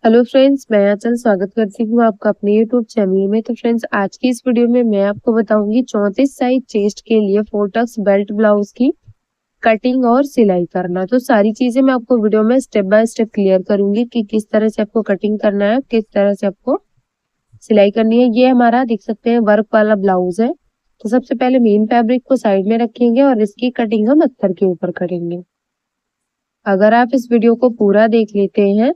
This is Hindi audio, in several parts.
हेलो फ्रेंड्स, मैं आंचल स्वागत करती हूँ आपका अपने यूट्यूब चैनल में। तो फ्रेंड्स, आज की इस वीडियो में मैं आपको बताऊंगी 34 साइज चेस्ट के लिए 4 टक्स बेल्ट ब्लाउज की कटिंग और सिलाई करना। तो सारी चीजें मैं आपको वीडियो में स्टेप बाय स्टेप क्लियर करूंगी कि किस तरह से आपको कटिंग करना है, किस तरह से आपको सिलाई करनी है। ये हमारा देख सकते हैं वर्क वाला ब्लाउज है। तो सबसे पहले मेन फैब्रिक को साइड में रखेंगे और इसकी कटिंग हम अस्तर के ऊपर करेंगे। अगर आप इस वीडियो को पूरा देख लेते हैं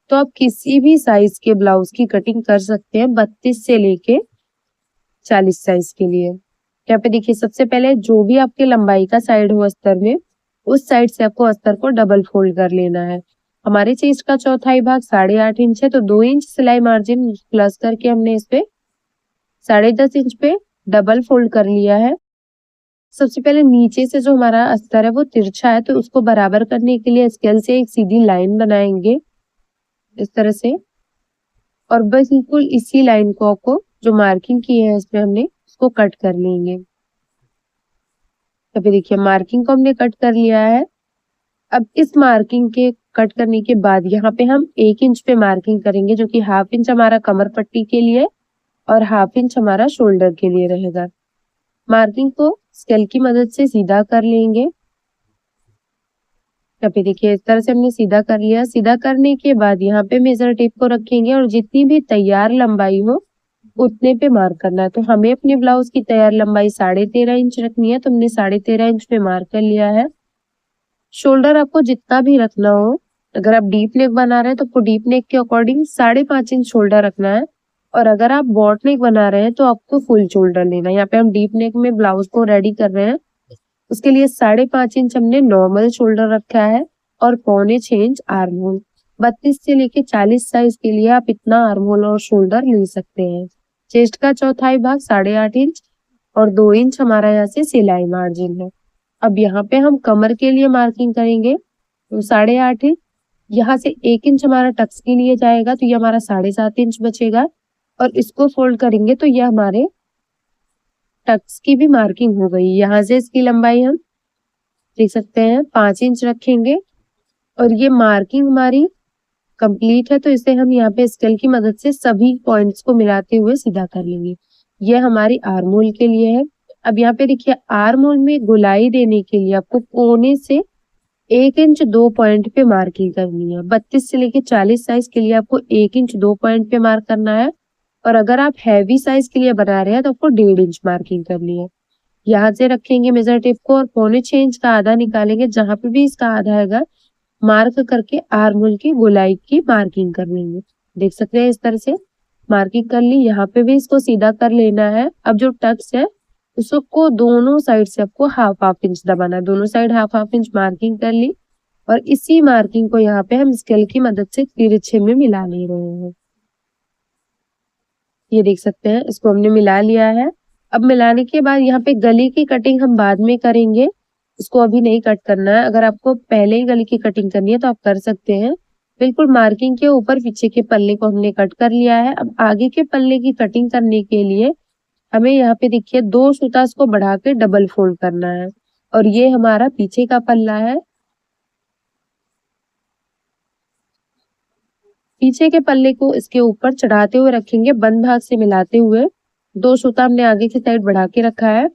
तो आप किसी भी साइज के ब्लाउज की कटिंग कर सकते हैं, 32 से लेके 40 साइज के लिए। यहाँ पे देखिए, सबसे पहले जो भी आपके लंबाई का साइड हो अस्तर में, उस साइड से आपको अस्तर को डबल फोल्ड कर लेना है। हमारे चेस्ट का चौथाई भाग 8.5 इंच है, तो 2 इंच सिलाई मार्जिन प्लस करके हमने इस पे 10.5 इंच पे डबल फोल्ड कर लिया है। सबसे पहले नीचे से जो हमारा अस्तर है वो तिरछा है, तो उसको बराबर करने के लिए स्केल से एक सीधी लाइन बनाएंगे इस तरह से, और बस बिल्कुल इसी लाइन को आपको जो मार्किंग की है इसमें हमने उसको कट कर लेंगे। तो फिर देखिए, मार्किंग को हमने कट कर लिया है। अब इस मार्किंग के कट करने के बाद यहाँ पे हम 1 इंच पे मार्किंग करेंगे, जो कि 1/2 इंच हमारा कमर पट्टी के लिए और 1/2 इंच हमारा शोल्डर के लिए रहेगा। मार्किंग को स्केल की मदद से सीधा कर लेंगे। अभी देखिए, इस तरह से हमने सीधा कर लिया। सीधा करने के बाद यहाँ पे मेजर टेप को रखेंगे और जितनी भी तैयार लंबाई हो उतने पे मार्क करना है। तो हमें अपने ब्लाउज की तैयार लंबाई 13.5 इंच रखनी है, तो हमने 13.5 इंच पे मार्क कर लिया है। शोल्डर आपको जितना भी रखना हो, अगर आप डीप नेक बना रहे हैं तो आपको डीप नेक के अकॉर्डिंग 5.5 इंच शोल्डर रखना है, और अगर आप बॉट नेक बना रहे हैं तो आपको फुल शोल्डर लेना है। यहाँ पे हम डीप नेक में ब्लाउज को रेडी कर रहे हैं, उसके लिए 5.5 इंच हमने नॉर्मल शोल्डर रखा है और 1.25 इंच आर्म होल। 32 से लेके 40 साइज के लिए आप इतना आर्म होल और शोल्डर ले सकते हैं। चेस्ट का चौथाई भाग 8.5 इंच और 2 इंच हमारा यहाँ से सिलाई मार्जिन है। अब यहाँ पे हम कमर के लिए मार्किंग करेंगे, तो 8.5 इंच, यहाँ से 1 इंच हमारा टक्स के लिए जाएगा, तो ये हमारा 7.5 इंच बचेगा, और इसको फोल्ड करेंगे तो ये हमारे टक्स की भी मार्किंग हो गई। यहाँ से इसकी लंबाई हम देख सकते हैं 5 इंच रखेंगे, और ये मार्किंग हमारी कंप्लीट है। तो इसे हम यहाँ पे स्केल की मदद से सभी पॉइंट्स को मिलाते हुए सीधा कर लेंगे। ये हमारी आर्म होल के लिए है। अब यहाँ पे देखिए, आर्म होल में गोलाई देने के लिए आपको कोने से 1 इंच 2 पॉइंट पे मार्किंग करनी है। 32 से लेके 40 साइज के लिए आपको 1 इंच 2 पॉइंट पे मार्क करना है, और अगर आप हैवी साइज के लिए बना रहे हैं तो आपको 1.5 इंच मार्किंग करनी है। यहाँ से रखेंगे मेजर टेप को और 1.25 इंच का आधा निकालेंगे। जहां पे भी इसका आधा आएगा मार्क करके आर्म होल की गोलाई की मार्किंग कर लेंगे। देख सकते हैं, इस तरह से मार्किंग कर ली। यहाँ पे भी इसको सीधा कर लेना है। अब जो टक्स है उसको दोनों साइड से आपको 1/2 इंच दबाना है। दोनों साइड 1/2 इंच मार्किंग कर ली, और इसी मार्किंग को यहाँ पे हम स्केल की मदद से तिरछे में मिला ले रहे हैं। ये देख सकते हैं, इसको हमने मिला लिया है। अब मिलाने के बाद यहाँ पे गले की कटिंग हम बाद में करेंगे, इसको अभी नहीं कट करना है। अगर आपको पहले ही गले की कटिंग करनी है तो आप कर सकते हैं। बिल्कुल मार्किंग के ऊपर पीछे के पल्ले को हमने कट कर लिया है। अब आगे के पल्ले की कटिंग करने के लिए हमें यहाँ पे देखिए 2 सूता को बढ़ा के डबल फोल्ड करना है, और ये हमारा पीछे का पल्ला है। पीछे के पल्ले को इसके ऊपर चढ़ाते हुए रखेंगे, बंद भाग से मिलाते हुए। 2 सूता हमने आगे की साइड बढ़ा के रखा है,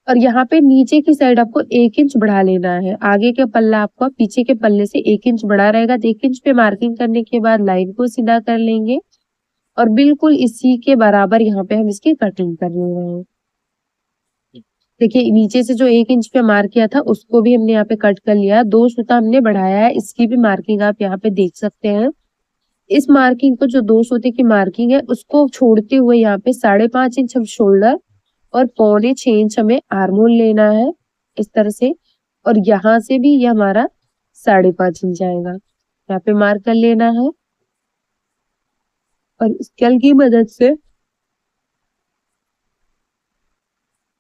और यहाँ पे नीचे की साइड आपको 1 इंच बढ़ा लेना है। आगे के पल्ला आपका पीछे के पल्ले से 1 इंच बढ़ा रहेगा। 1 इंच पे मार्किंग करने के बाद लाइन को सीधा कर लेंगे, और बिल्कुल इसी के बराबर यहाँ पे हम इसकी कटिंग कर रहे हैं। देखिए, नीचे से जो 1 इंच पे मार्क किया था उसको भी हमने यहाँ पे कट कर लिया। 2 सूता हमने बढ़ाया है, इसकी भी मार्किंग आप यहाँ पे देख सकते हैं। इस मार्किंग को, जो 2 सूते की मार्किंग है, उसको छोड़ते हुए यहाँ पे 5.5 इंच हम शोल्डर और 1.25 इंच हमें आर्म होल लेना है इस तरह से, और यहाँ से भी ये हमारा 5.5 इंच आएगा। यहाँ पे मार्क कर लेना है, और स्केल की मदद से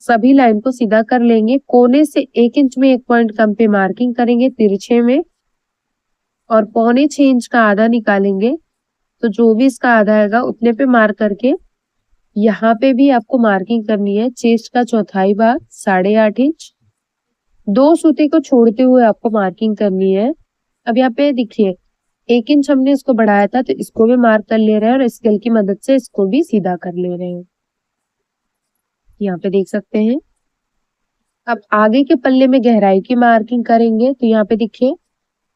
सभी लाइन को सीधा कर लेंगे। कोने से 1 इंच में 1 पॉइंट कम पे मार्किंग करेंगे तिरछे में, और 1.25 इंच का आधा निकालेंगे। तो जो भी इसका आधा आएगा उतने पे मार्क करके यहाँ पे भी आपको मार्किंग करनी है। चेस्ट का चौथाई भाग 8.5 इंच, 2 सूते को छोड़ते हुए आपको मार्किंग करनी है। अब यहाँ पे देखिए, 1 इंच हमने इसको बढ़ाया था, तो इसको भी मार्क कर ले रहे हैं और स्केल की मदद से इसको भी सीधा कर ले रहे हैं। यहाँ पे देख सकते हैं। अब आगे के पल्ले में गहराई की मार्किंग करेंगे, तो यहाँ पे देखिए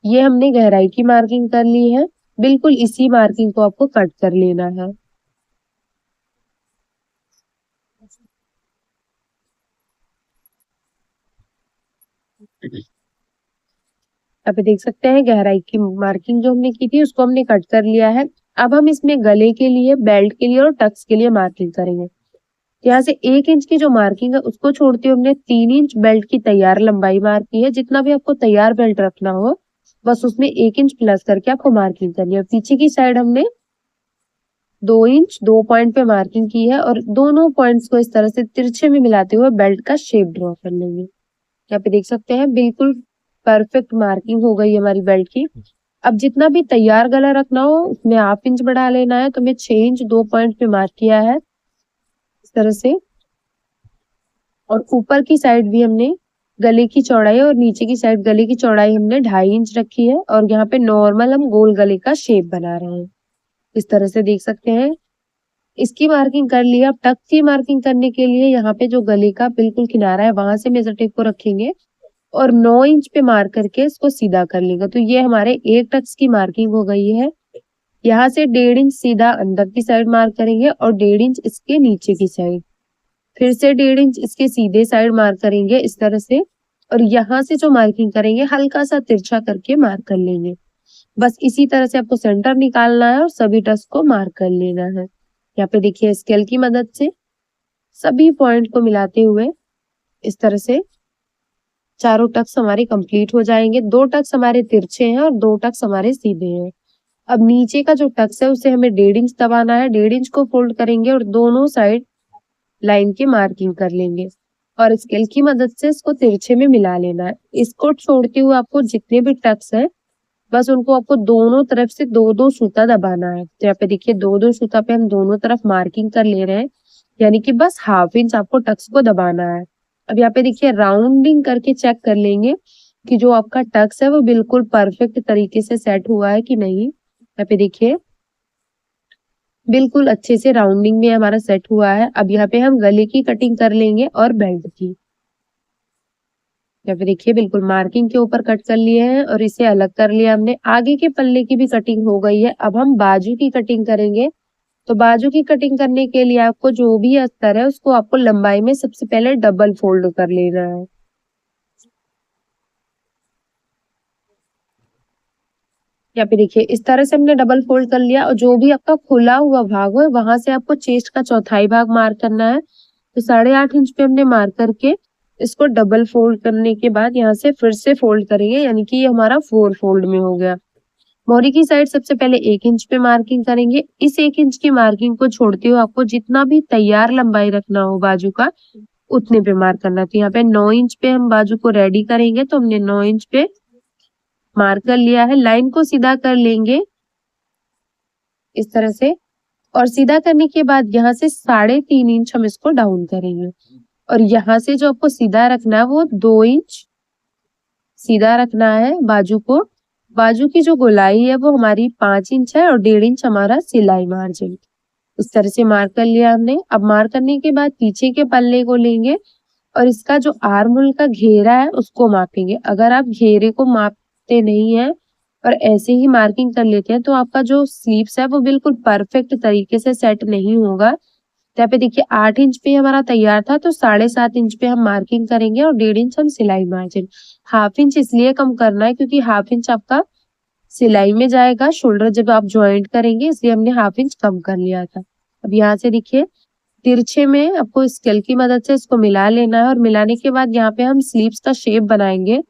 ये हमने गहराई की मार्किंग कर ली है। बिल्कुल इसी मार्किंग को आपको कट कर लेना है। अब देख सकते हैं गहराई की मार्किंग जो हमने की थी उसको हमने कट कर लिया है। अब हम इसमें गले के लिए, बेल्ट के लिए और टक्स के लिए मार्किंग करेंगे। यहाँ से 1 इंच की जो मार्किंग है उसको छोड़ते हुए हमने 3 इंच बेल्ट की तैयार लंबाई मार्क की है। जितना भी आपको तैयार बेल्ट रखना हो बस उसमें 1 इंच प्लस करके आपको मार्किंग करनी है। पीछे की साइड हमने 2 इंच 2 पॉइंट पे मार्किंग की है और दोनों पॉइंट्स को इस तरह से तिरछे में मिलाते हुए बेल्ट का शेप ड्रॉ कर लेंगे। यहाँ पे देख सकते हैं बिल्कुल परफेक्ट मार्किंग हो गई हमारी बेल्ट की। अब जितना भी तैयार गला रखना हो उसमें 1/2 इंच बढ़ा लेना है। तो मैं 6 इंच 2 पॉइंट पे मार्क किया है इस तरह से। और ऊपर की साइड भी हमने गले की चौड़ाई और नीचे की साइड गले की चौड़ाई हमने 2.5 इंच रखी है और यहाँ पे नॉर्मल हम गोल गले का शेप बना रहे हैं। इस तरह से देख सकते हैं। इसकी मार्किंग कर लिया। अब टक की मार्किंग करने के लिए यहाँ पे जो गले का बिल्कुल किनारा है वहां से मेजर टेप को रखेंगे और 9 इंच पे मार्क करके इसको सीधा कर लेंगे। तो ये हमारे एक टक्स की मार्किंग हो गई है। यहाँ से 1.5 इंच सीधा अंदर की साइड मार्क करेंगे और 1.5 इंच इसके नीचे की साइड, फिर से 1.5 इंच इसके सीधे साइड मार्क करेंगे इस तरह से। और यहाँ से जो मार्किंग करेंगे हल्का सा तिरछा करके मार्क कर लेंगे। बस इसी तरह से आपको सेंटर निकालना है और सभी टक्स को मार्क कर लेना है। यहाँ पे देखिए स्केल की मदद से सभी पॉइंट को मिलाते हुए इस तरह से चारों टक्स हमारे कंप्लीट हो जाएंगे। 2 टक्स हमारे तिरछे हैं और 2 टक्स हमारे सीधे हैं। अब नीचे का जो टक्स है उसे हमें 1.5 इंच दबाना है। 1.5 इंच को फोल्ड करेंगे और दोनों साइड लाइन की मार्किंग कर लेंगे और स्केल की मदद से इसको तिरछे में मिला लेना है। इसको छोड़ते हुए आपको जितने भी टक्स है बस उनको आपको दोनों तरफ से 2-2 सूता दबाना है। तो यहाँ पे देखिए 2-2 सूता पे हम दोनों तरफ मार्किंग कर ले रहे हैं, यानी कि बस 1/2 इंच आपको टक्स को दबाना है। अब यहाँ पे देखिए राउंडिंग करके चेक कर लेंगे कि जो आपका टक्स है वो बिल्कुल परफेक्ट तरीके से सेट हुआ है कि नहीं। यहाँ पे देखिए बिल्कुल अच्छे से राउंडिंग में हमारा सेट हुआ है। अब यहाँ पे हम गले की कटिंग कर लेंगे और बेल्ट की। यहाँ पे देखिए बिल्कुल मार्किंग के ऊपर कट कर लिए हैं और इसे अलग कर लिया हमने। आगे के पल्ले की भी कटिंग हो गई है। अब हम बाजू की कटिंग करेंगे। तो बाजू की कटिंग करने के लिए आपको जो भी अस्तर है उसको आपको लंबाई में सबसे पहले डबल फोल्ड कर लेना है। यहाँ पे देखिए इस तरह से हमने डबल फोल्ड कर लिया और जो भी आपका खुला हुआ भाग है वहां से आपको चेस्ट का चौथाई भाग मार्क करना है। तो 8.5 इंच पे हमने मार्क करके इसको डबल फोल्ड करने के बाद यहाँ से फिर से फोल्ड करेंगे, यानी कि ये हमारा 4 फोल्ड में हो गया। मोरी की साइड सबसे पहले 1 इंच पे मार्किंग करेंगे। इस 1 इंच की मार्किंग को छोड़ते हुए आपको जितना भी तैयार लंबाई रखना हो बाजू का उतने पे मार्क करना। तो यहाँ पे 9 इंच पे हम बाजू को रेडी करेंगे। तो हमने 9 इंच पे मार्क कर लिया है। लाइन को सीधा कर लेंगे इस तरह से और सीधा करने के बाद यहाँ से 3.5 इंच हम इसको डाउन करेंगे और यहाँ से जो आपको सीधा रखना है वो 2 इंच सीधा रखना है बाजू को। बाजू की जो गोलाई है वो हमारी 5 इंच है और 1.5 इंच हमारा सिलाई मार्जिन। इस तरह से मार्क कर लिया हमने। अब मार्क करने के बाद पीछे के पल्ले को लेंगे और इसका जो आर्म होल का घेरा है उसको मापेंगे। अगर आप घेरे को मापते नहीं है और ऐसे ही मार्किंग कर लेते हैं तो आपका जो स्लीव्स है वो बिल्कुल परफेक्ट तरीके से सेट नहीं होगा। तो यहाँ पे देखिए 8 इंच पे हमारा तैयार था तो 7.5 इंच पे हम मार्किंग करेंगे और 1.5 इंच हम सिलाई मार्जिन। 1/2 इंच इसलिए कम करना है क्योंकि 1/2 इंच आपका सिलाई में जाएगा, शोल्डर जब आप ज्वाइंट करेंगे, इसलिए हमने 1/2 इंच कम कर लिया था। अब यहाँ से देखिए तिरछे में आपको स्केल की मदद से इसको मिला लेना है और मिलाने के बाद यहाँ पे हम स्लीव्स का शेप बनाएंगे।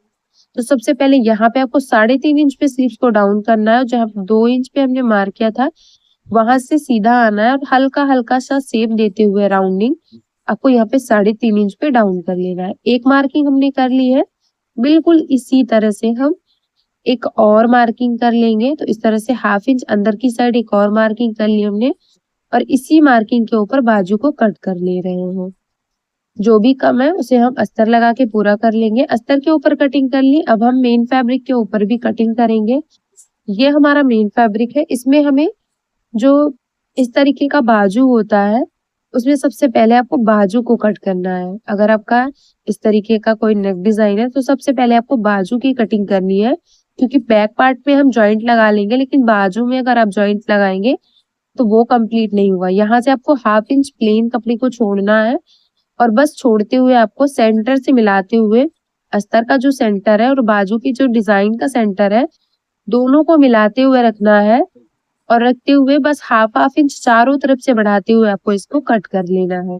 तो सबसे पहले यहाँ पे आपको 3.5 इंच पे स्लीव्स को डाउन करना है और जहाँ 2 इंच पे हमने मार्क किया था वहां से सीधा आना है और हल्का हल्का सा शेप देते हुए राउंडिंग आपको यहाँ पे 3.5 इंच पे डाउन कर लेना है। एक मार्किंग हमने कर ली है। बिल्कुल इसी तरह से हम एक और मार्किंग कर लेंगे। तो इस तरह से 1/2 इंच अंदर की साइड एक और मार्किंग कर ली हमने और इसी मार्किंग के ऊपर बाजू को कट कर ले रहे हैं। जो भी कम है उसे हम अस्तर लगा के पूरा कर लेंगे। अस्तर के ऊपर कटिंग कर ली। अब हम मेन फैब्रिक के ऊपर भी कटिंग करेंगे। ये हमारा मेन फैब्रिक है। इसमें हमें जो इस तरीके का बाजू होता है, उसमें सबसे पहले आपको बाजू को कट करना है। अगर आपका इस तरीके का कोई नेक डिजाइन है तो सबसे पहले आपको बाजू की कटिंग करनी है, क्योंकि बैक पार्ट में हम जॉइंट लगा लेंगे, लेकिन बाजू में अगर आप जॉइंट लगाएंगे तो वो कंप्लीट नहीं होगा। यहाँ से आपको 1/2 इंच प्लेन कपड़े को छोड़ना है और बस छोड़ते हुए आपको सेंटर से मिलाते हुए अस्तर का जो सेंटर है और बाजू की जो डिजाइन का सेंटर है, दोनों को मिलाते हुए रखना है और रखते हुए बस 1/2 इंच चारों तरफ से बढ़ाते हुए आपको इसको कट कर लेना है।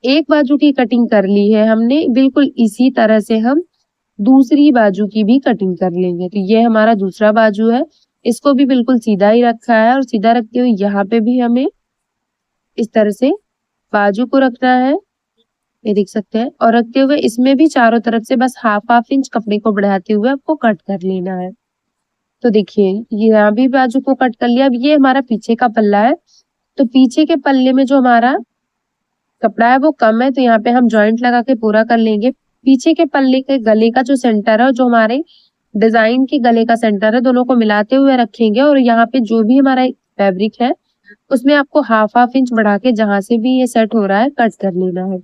एक बाजू की कटिंग कर ली है हमने, बिल्कुल इसी तरह से हम दूसरी बाजू की भी कटिंग कर लेंगे। तो ये हमारा दूसरा बाजू है, इसको भी बिल्कुल सीधा ही रखा है और सीधा रखते हुए यहाँ पे भी हमें इस तरह से बाजू को रखना है, ये देख सकते हैं, और रखते हुए इसमें भी चारों तरफ से बस 1/2 इंच कपड़े को बढ़ाते हुए आपको कट कर लेना है। तो देखिए ये यहाँ भी बाजू को कट कर लिया। अब ये हमारा पीछे का पल्ला है, तो पीछे के पल्ले में जो हमारा कपड़ा है वो कम है, तो यहाँ पे हम जॉइंट लगा के पूरा कर लेंगे। पीछे के पल्ले के गले का जो सेंटर है और जो हमारे डिजाइन के गले का सेंटर है, दोनों को मिलाते हुए रखेंगे और यहाँ पे जो भी हमारा फैब्रिक है उसमें आपको 1/2 इंच बढ़ा के जहां से भी ये सेट हो रहा है कट कर लेना है।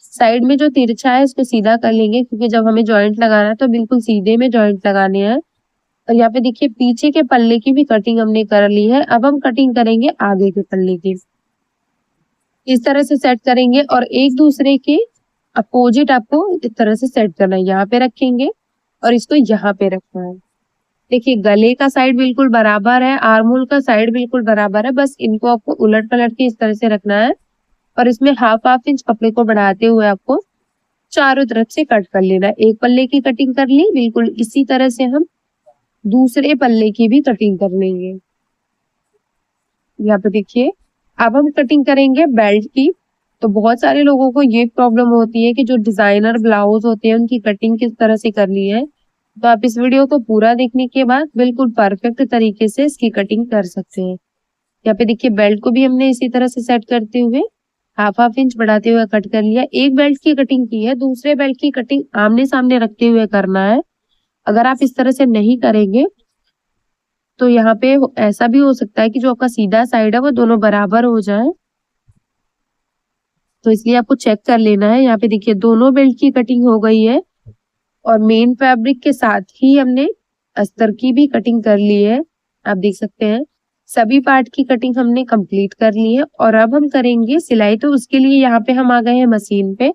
साइड में जो तिरछा है इसको सीधा कर लेंगे, क्योंकि जब हमें जॉइंट लगाना है तो बिल्कुल सीधे में जॉइंट लगाने हैं। और यहाँ पे देखिए पीछे के पल्ले की भी कटिंग हमने कर ली है। अब हम कटिंग करेंगे आगे के पल्ले की। इस तरह से सेट करेंगे और एक दूसरे के अपोजिट आपको इस तरह से सेट करना है। यहाँ पे रखेंगे और इसको यहाँ पे रखना है। देखिए गले का साइड बिल्कुल बराबर है, आर्महोल का साइड बिल्कुल बराबर है, बस इनको आपको उलट पलट के इस तरह से रखना है और इसमें 1/2 इंच कपड़े को बढ़ाते हुए आपको चारों तरफ से कट कर लेना है। एक पल्ले की कटिंग कर ली, बिल्कुल इसी तरह से हम दूसरे पल्ले की भी कटिंग कर लेंगे। यहाँ पे देखिए अब हम कटिंग करेंगे बेल्ट की। तो बहुत सारे लोगों को ये प्रॉब्लम होती है कि जो डिजाइनर ब्लाउज होते हैं उनकी कटिंग किस तरह से करनी है। तो आप इस वीडियो को पूरा देखने के बाद बिल्कुल परफेक्ट तरीके से इसकी कटिंग कर सकते हैं। यहाँ पे देखिए बेल्ट को भी हमने इसी तरह से सेट करते हुए 1/2 इंच बढ़ाते हुए कट कर लिया। एक बेल्ट की कटिंग की है, दूसरे बेल्ट की कटिंग आमने सामने रखते हुए करना है। अगर आप इस तरह से नहीं करेंगे तो यहाँ पे ऐसा भी हो सकता है कि जो आपका सीधा साइड है वो दोनों बराबर हो जाए, तो इसलिए आपको चेक कर लेना है। यहाँ पे देखिए दोनों बेल्ट की कटिंग हो गई है और मेन फैब्रिक के साथ ही हमने अस्तर की भी कटिंग कर ली है। आप देख सकते हैं सभी पार्ट की कटिंग हमने कंप्लीट कर ली है और अब हम करेंगे सिलाई। तो उसके लिए यहाँ पे हम आ गए हैं मशीन पे।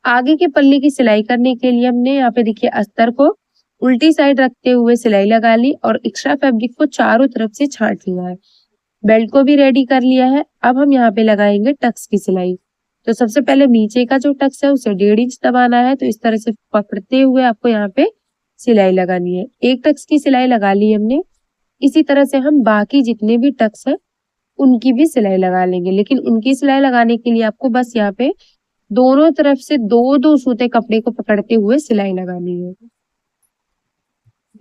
आगे के पल्ले की सिलाई करने के लिए हमने यहाँ पे देखिए अस्तर को उल्टी साइड रखते हुए सिलाई लगा ली और एक्स्ट्रा फैब्रिक को चारों तरफ से छांट लिया है। बेल्ट को भी रेडी कर लिया है। अब हम यहाँ पे लगाएंगे टक्स की सिलाई। तो सबसे पहले नीचे का जो टक्स है उसे 1.5 इंच दबाना है, तो इस तरह से पकड़ते हुए आपको यहाँ पे सिलाई लगानी है। एक टक्स की सिलाई लगा ली हमने। इसी तरह से हम बाकी जितने भी टक्स है उनकी भी सिलाई लगा लेंगे, लेकिन उनकी सिलाई लगाने के लिए आपको बस यहाँ पे दोनों तरफ से 2-2 सूते कपड़े को पकड़ते हुए सिलाई लगानी है।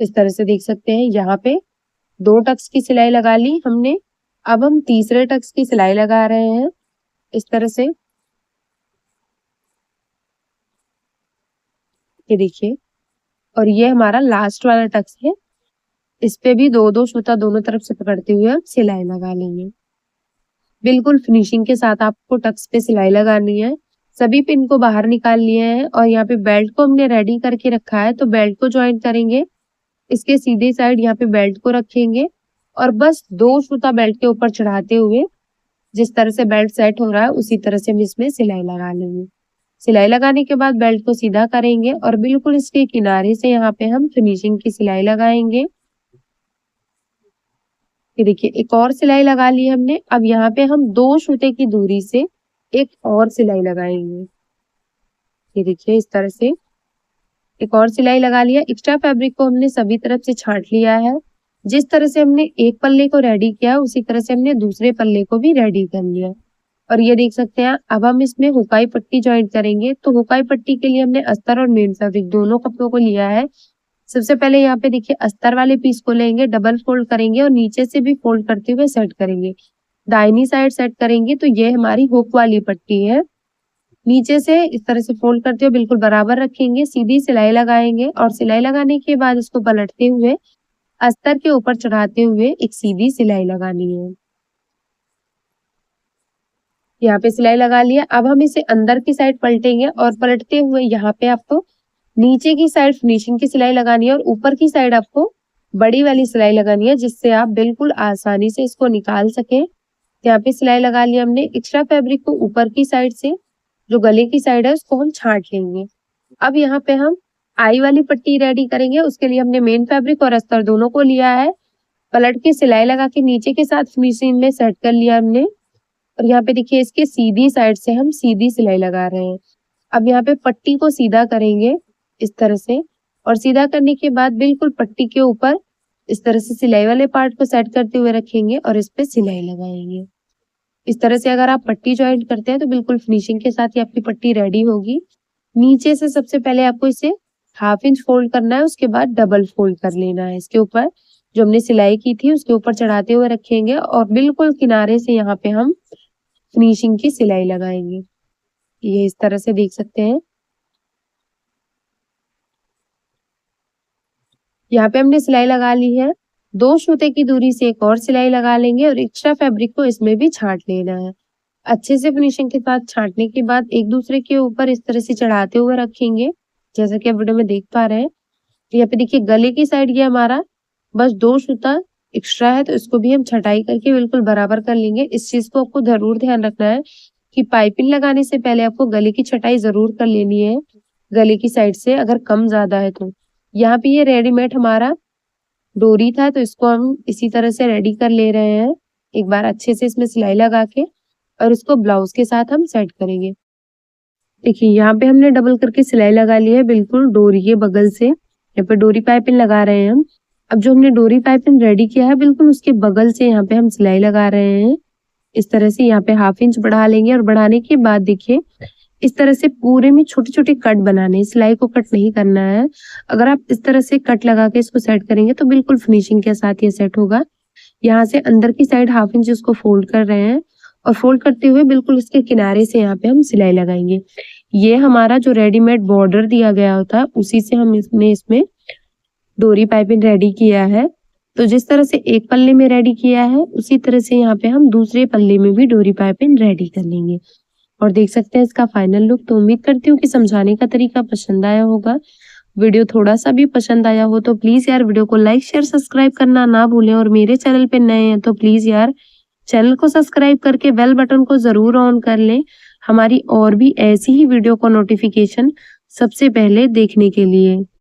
इस तरह से देख सकते हैं यहाँ पे 2 टक्स की सिलाई लगा ली हमने। अब हम तीसरे टक्स की सिलाई लगा रहे हैं इस तरह से, ये देखिए, और ये हमारा लास्ट वाला टक्स है। इस पे भी 2-2 सूता दोनों तरफ से पकड़ते हुए हम सिलाई लगा लेंगे। बिल्कुल फिनिशिंग के साथ आपको टक्स पे सिलाई लगानी है। सभी पिन को बाहर निकाल लिए हैं और यहाँ पे बेल्ट को हमने रेडी करके रखा है, तो बेल्ट को ज्वाइन करेंगे। इसके सीधे साइड यहाँ पे बेल्ट को रखेंगे और बस 2 सूता बेल्ट के ऊपर चढ़ाते हुए जिस तरह से बेल्ट सेट हो रहा है उसी तरह से हम इसमें सिलाई लगा लेंगे। सिलाई लगाने के बाद बेल्ट को सीधा करेंगे और बिल्कुल इसके किनारे से यहाँ पे हम फिनिशिंग की सिलाई लगाएंगे। ये देखिए एक और सिलाई लगा ली हमने। अब यहाँ पे हम 2 सूते की दूरी से एक और सिलाई लगाएंगे। ये देखिए इस तरह से एक और सिलाई लगा लिया। एक्स्ट्रा फैब्रिक को हमने सभी तरफ से छांट लिया है। जिस तरह से हमने एक पल्ले को रेडी किया उसी तरह से हमने दूसरे पल्ले को भी रेडी कर लिया। और ये देख सकते हैं अब हम इसमें हुकाई पट्टी ज्वाइन करेंगे। तो हुकाई पट्टी के लिए हमने अस्तर और मेन फैब्रिक दोनों कपड़ों को लिया है। सबसे पहले यहाँ पे देखिए अस्तर वाले पीस को लेंगे, डबल फोल्ड करेंगे और नीचे से भी फोल्ड करते हुए सेट करेंगे। दाहिनी साइड सेट करेंगे तो ये हमारी हुक वाली पट्टी है। नीचे से इस तरह से फोल्ड करते हुए बिल्कुल बराबर रखेंगे, सीधी सिलाई लगाएंगे और सिलाई लगाने के बाद इसको पलटते हुए अस्तर के ऊपर चढ़ाते हुए एक सीधी सिलाई लगानी है। यहाँ पे सिलाई लगा लिया। अब हम इसे अंदर की साइड पलटेंगे और पलटते हुए यहाँ पे आपको नीचे की साइड फिनिशिंग की सिलाई लगानी है और ऊपर की साइड आपको बड़ी वाली सिलाई लगानी है, जिससे आप बिल्कुल आसानी से इसको निकाल सकें। यहाँ पे सिलाई लगा लिया हमने। एक्स्ट्रा फैब्रिक को ऊपर की साइड से जो गले की साइड है उसको हम छांट लेंगे। अब यहाँ पे हम आई वाली पट्टी रेडी करेंगे। उसके लिए हमने मेन फैब्रिक और अस्तर दोनों को लिया है। पलट के सिलाई लगा के नीचे के साथ फिनिशिंग में सेट कर लिया हमने। और यहाँ पे देखिए इसके सीधी साइड से हम सीधी सिलाई लगा रहे हैं। अब यहाँ पे पट्टी को सीधा करेंगे इस तरह से, और सीधा करने के बाद बिल्कुल पट्टी के ऊपर इस तरह से सिलाई वाले पार्ट को सेट करते हुए रखेंगे और इस पे सिलाई लगाएंगे। इस तरह से अगर आप पट्टी ज्वाइंट करते हैं तो बिल्कुल फिनिशिंग के साथ ही आपकी पट्टी रेडी होगी। नीचे से सबसे पहले आपको इसे 1/2 इंच फोल्ड करना है, उसके बाद डबल फोल्ड कर लेना है। इसके ऊपर जो हमने सिलाई की थी उसके ऊपर चढ़ाते हुए रखेंगे और बिल्कुल किनारे से यहाँ पे हम फिनिशिंग की सिलाई लगाएंगे। ये इस तरह से देख सकते हैं। यहाँ पे हमने सिलाई लगा ली है। 2 सूते की दूरी से एक और सिलाई लगा लेंगे और एक्स्ट्रा फैब्रिक को इसमें भी छांट लेना है। अच्छे से फिनिशिंग के साथ छांटने के बाद एक दूसरे के ऊपर इस तरह से चढ़ाते हुए रखेंगे, जैसा कि आप वीडियो में देख पा रहे हैं। यहाँ पे देखिए गले की साइड ये हमारा बस 2 सूता एक्स्ट्रा है, तो इसको भी हम छटाई करके बिल्कुल बराबर कर लेंगे। इस चीज को आपको जरूर ध्यान रखना है कि पाइपिंग लगाने से पहले आपको गले की छटाई जरूर कर लेनी है गले की साइड से, अगर कम ज्यादा है तो। यहाँ पे ये रेडीमेड हमारा डोरी था, तो इसको हम इसी तरह से रेडी कर ले रहे हैं। एक बार अच्छे से इसमें सिलाई लगा के और इसको ब्लाउज के साथ हम सेट करेंगे। देखिए यहाँ पे हमने डबल करके सिलाई लगा ली है बिल्कुल डोरी के बगल से। यहाँ पे डोरी पाइपिंग लगा रहे हैं हम। अब जो हमने डोरी पाइपिंग रेडी किया है बिल्कुल उसके बगल से यहाँ पे हम सिलाई लगा रहे हैं। इस तरह से यहाँ पे 1/2 इंच बढ़ा लेंगे और बढ़ाने के बाद देखिए इस तरह से पूरे में छोटे छोटे कट बनाने हैं, सिलाई को कट नहीं करना है। अगर आप इस तरह से कट लगा के इसको सेट करेंगे तो बिल्कुल फिनिशिंग के साथ ये सेट होगा। यहाँ से अंदर की साइड 1/2 इंच इसको फोल्ड कर रहे हैं और फोल्ड करते हुए बिल्कुल इसके किनारे से यहाँ पे हम सिलाई लगाएंगे। ये हमारा जो रेडीमेड बॉर्डर दिया गया होता है उसी से हम इसमें डोरी पाइपिंग रेडी किया है। तो जिस तरह से एक पल्ले में रेडी किया है उसी तरह से यहाँ पे हम दूसरे पल्ले में भी डोरी पाइपिंग रेडी कर लेंगे। और देख सकते हैं इसका फाइनल लुक। तो उम्मीद करती हूँ कि समझाने का तरीका पसंद आया होगा। वीडियो थोड़ा सा भी पसंद आया हो तो प्लीज यार वीडियो को लाइक शेयर सब्सक्राइब करना ना भूलें, और मेरे चैनल पे नए हैं तो प्लीज यार चैनल को सब्सक्राइब करके बेल बटन को जरूर ऑन कर लें, हमारी और भी ऐसी ही वीडियो को नोटिफिकेशन सबसे पहले देखने के लिए।